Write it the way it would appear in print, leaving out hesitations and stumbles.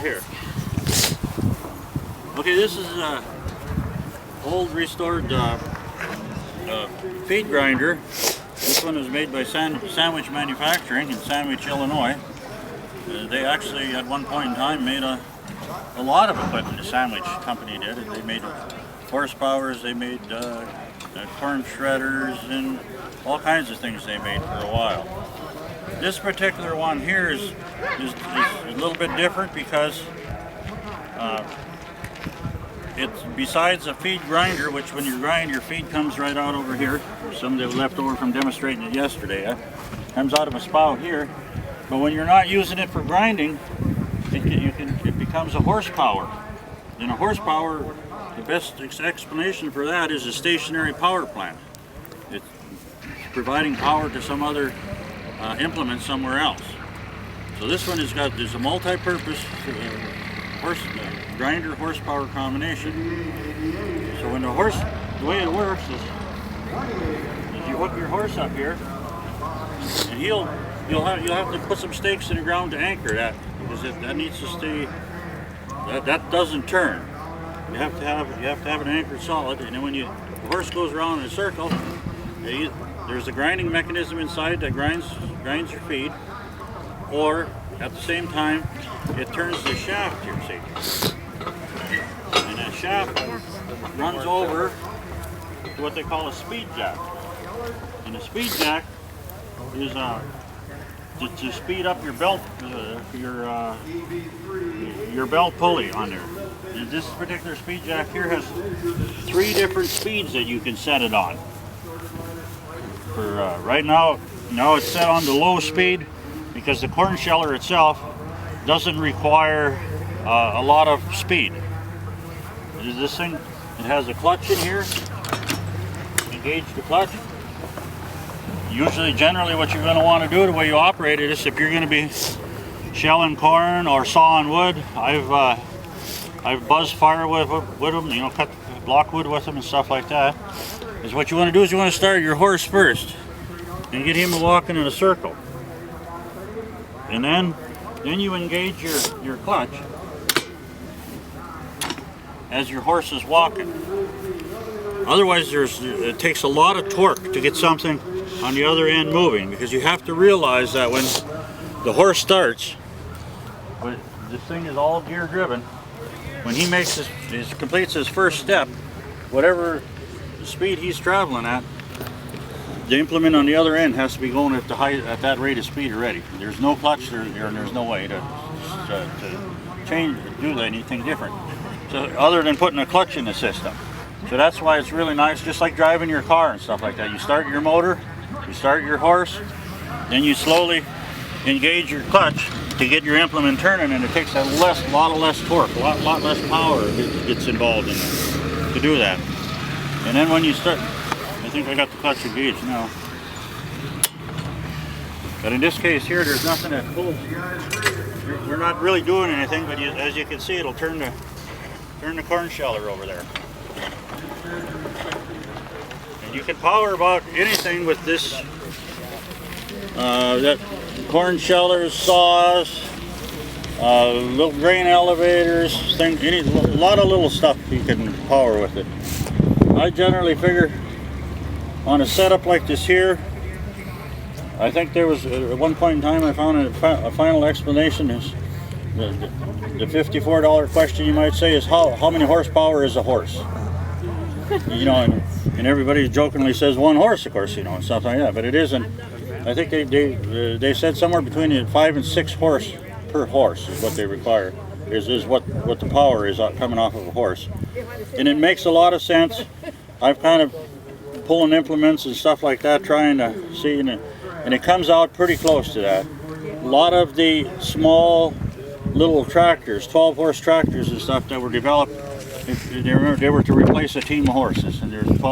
here. Okay, this is an old restored feed grinder. This one was made by Sandwich Manufacturing in Sandwich, Illinois. They actually at one point in time made a lot of equipment. The Sandwich company did. They made horsepowers, they made corn shredders, and all kinds of things they made for a while. This particular one here is a little bit different because it's besides a feed grinder, which when you grind your feed comes right out over here. Some that were left over from demonstrating it yesterday. Comes out of a spout here. But when you're not using it for grinding, it becomes a horsepower. And a horsepower, the best explanation for that is a stationary power plant. It's providing power to some other implement somewhere else. So this one there's a multi-purpose grinder horsepower combination. So when the way it works is you hook your horse up here, and you'll have to put some stakes in the ground to anchor that, because that needs to stay. That doesn't turn. You have to have it anchored solid, and then when the horse goes around in a circle, there's a grinding mechanism inside that grinds your feed, or at the same time it turns the shaft here, see, and that shaft runs over to what they call a speed jack, and the speed jack is to speed up your belt your belt pulley on there. And this particular speed jack here has 3 different speeds that you can set it on. For right now it's set on the low speed because the corn sheller itself doesn't require a lot of speed. This thing, it has a clutch in here. Engage the clutch. Generally what you're going to want to do, the way you operate it, is if you're going to be shelling corn or sawing wood, I've buzzed fire with them, cut block wood with them and stuff like that, is what you want to do is you want to start your horse first and get him walking in a circle. And then you engage your clutch as your horse is walking. Otherwise it takes a lot of torque to get something on the other end moving, because you have to realize that when the horse starts, this thing is all gear driven, when he completes his first step, whatever speed he's traveling at, the implement on the other end has to be going at that rate of speed already. There's no clutch there, and there's no way to do anything different, so other than putting a clutch in the system. So that's why it's really nice, just like driving your car and stuff like that. You start your motor, you start your horse, then you slowly engage your clutch to get your implement turning, and it takes a lot less torque, a lot less power gets involved in it to do that. And then when you start, I think I got the clutch engaged now. But in this case here, there's nothing that pulls. We're not really doing anything, but as you can see, it'll turn the corn sheller over there. And you can power about anything with this. That corn shellers, saws, little grain elevators, a lot of little stuff you can power with it. I generally figure on a setup like this here, I think there was at one point in time I found a final explanation is the $54 question, you might say, is how many horsepower is a horse? And everybody jokingly says 1 horse, of course, and stuff like that, but it isn't. I think they said somewhere between 5 and 6 horse per horse is what they require, is what the power is coming off of a horse. And it makes a lot of sense. I've kind of pulling implements and stuff like that, trying to see, and it comes out pretty close to that. A lot of the small little tractors, 12-horse tractors and stuff that were developed, they were to replace a team of horses, and there's 12